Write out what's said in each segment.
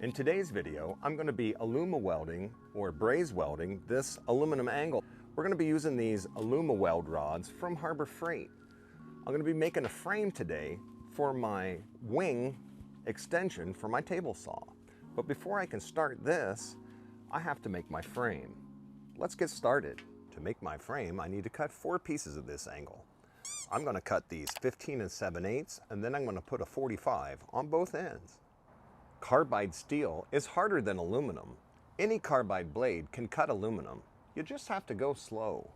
In today's video, I'm going to be Alumiwelding or braze welding this aluminum angle. We're going to be using these Alumiweld rods from Harbor Freight. I'm going to be making a frame today for my wing extension for my table saw. But before I can start this, I have to make my frame. Let's get started. To make my frame, I need to cut 4 pieces of this angle. I'm going to cut these 15 7/8, and then I'm going to put a 45 on both ends. Carbide steel is harder than aluminum. Any carbide blade can cut aluminum. You just have to go slow.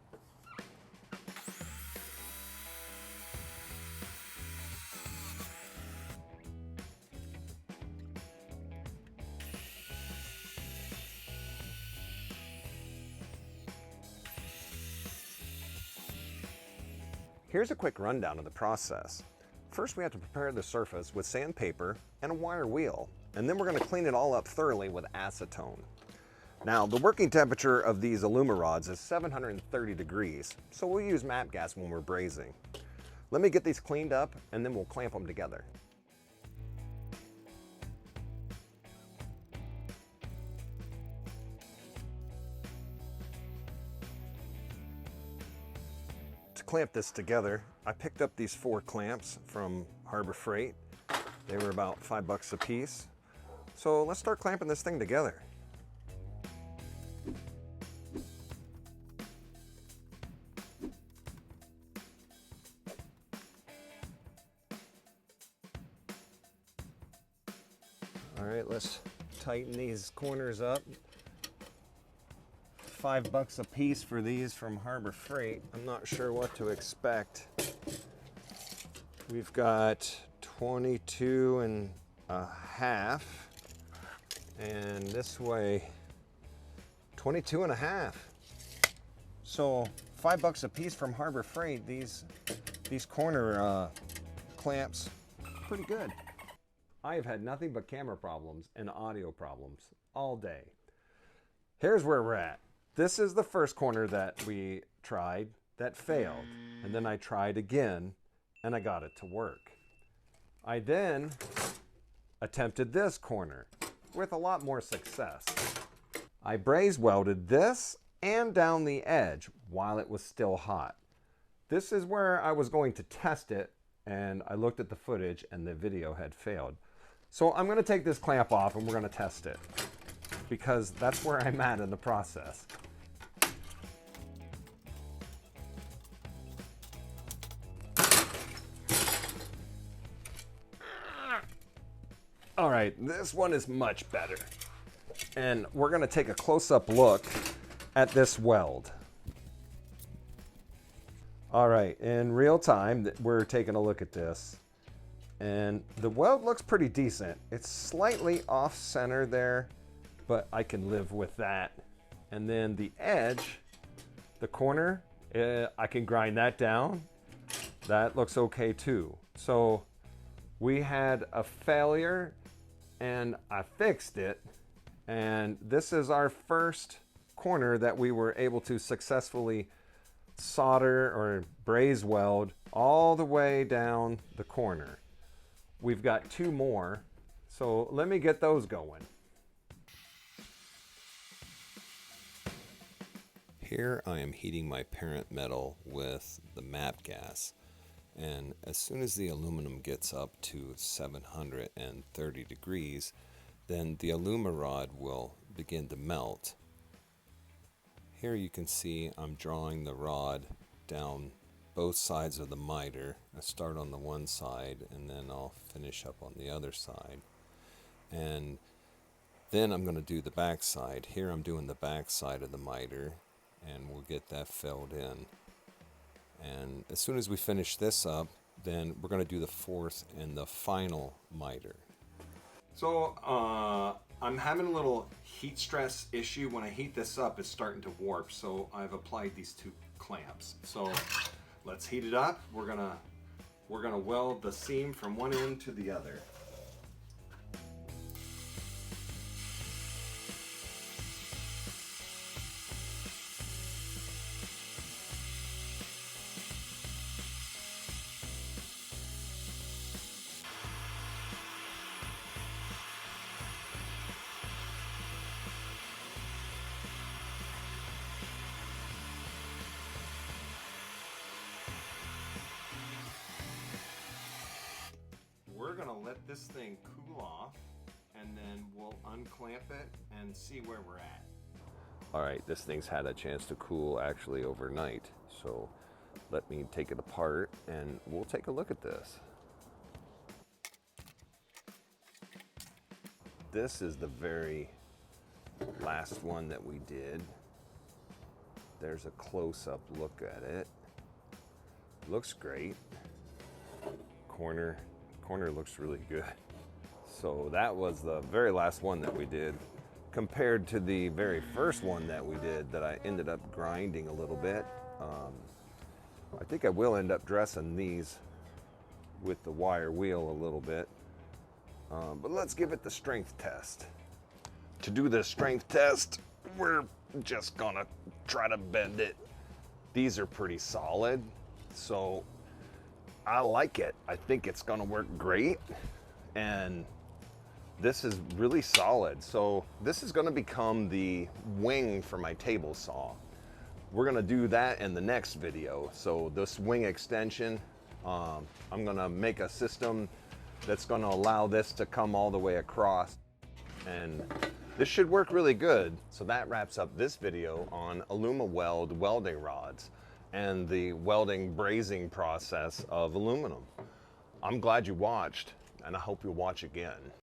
Here's a quick rundown of the process. First, we have to prepare the surface with sandpaper and a wire wheel, and then we're going to clean it all up thoroughly with acetone. Now, the working temperature of these Alumiweld rods is 730 degrees, so we'll use MAP gas when we're brazing. Let me get these cleaned up, and then we'll clamp them together. To clamp this together, I picked up these 4 clamps from Harbor Freight. They were about $5 a piece. So let's start clamping this thing together. All right, let's tighten these corners up. $5 a piece for these from Harbor Freight. I'm not sure what to expect. We've got 22 and a half, and this way 22 and a half. So $5 a piece from Harbor Freight. These corner clamps, pretty good. I have had nothing but camera problems and audio problems all day. Here's where we're at. This is the first corner that we tried that failed, and then I tried again and I got it to work. I then attempted this corner with a lot more success. I braze welded this and down the edge while it was still hot. This is where I was going to test it, and I looked at the footage and the video had failed. So I'm going to take this clamp off and we're going to test it, because that's where I'm at in the process. All right, this one is much better. And we're going to take a close-up look at this weld. All right, in real time, we're taking a look at this. And the weld looks pretty decent. It's slightly off-center there, but I can live with that. And then the edge, the corner, I can grind that down. That looks okay too. So we had a failure and I fixed it. And this is our first corner that we were able to successfully solder or braze weld all the way down the corner. We've got 2 more, so let me get those going. Here I am heating my parent metal with the MAP gas, and as soon as the aluminum gets up to 730 degrees, then the Alumiweld rod will begin to melt. Here you can see I'm drawing the rod down both sides of the miter. I start on the one side and then I'll finish up on the other side. And then I'm going to do the back side. Here I'm doing the back side of the miter, and we'll get that filled in. And as soon as we finish this up, then we're going to do the 4th and the final miter. So I'm having a little heat stress issue. When I heat this up, it's starting to warp. So I've applied these 2 clamps. So let's heat it up. We're gonna weld the seam from one end to the other. this thing cool off, and then we'll unclamp it and see where we're at. All right, this thing's had a chance to cool actually overnight. So let me take it apart and we'll take a look at this. This is the very last one that we did. There's a close-up look at it. Looks great. Corner looks really good. So that was the very last one that we did, compared to the very first one that we did that I ended up grinding a little bit. I think I will end up dressing these with the wire wheel a little bit. But let's give it the strength test. To do the strength test, we're just gonna try to bend it. These are pretty solid, so I like it. I think it's gonna work great, and this is really solid. So this is gonna become the wing for my table saw. We're gonna do that in the next video. So this wing extension, I'm gonna make a system that's gonna allow this to come all the way across, and this should work really good. So that wraps up this video on Alumiweld welding rods and the welding brazing process of aluminum. I'm glad you watched, and I hope you'll watch again.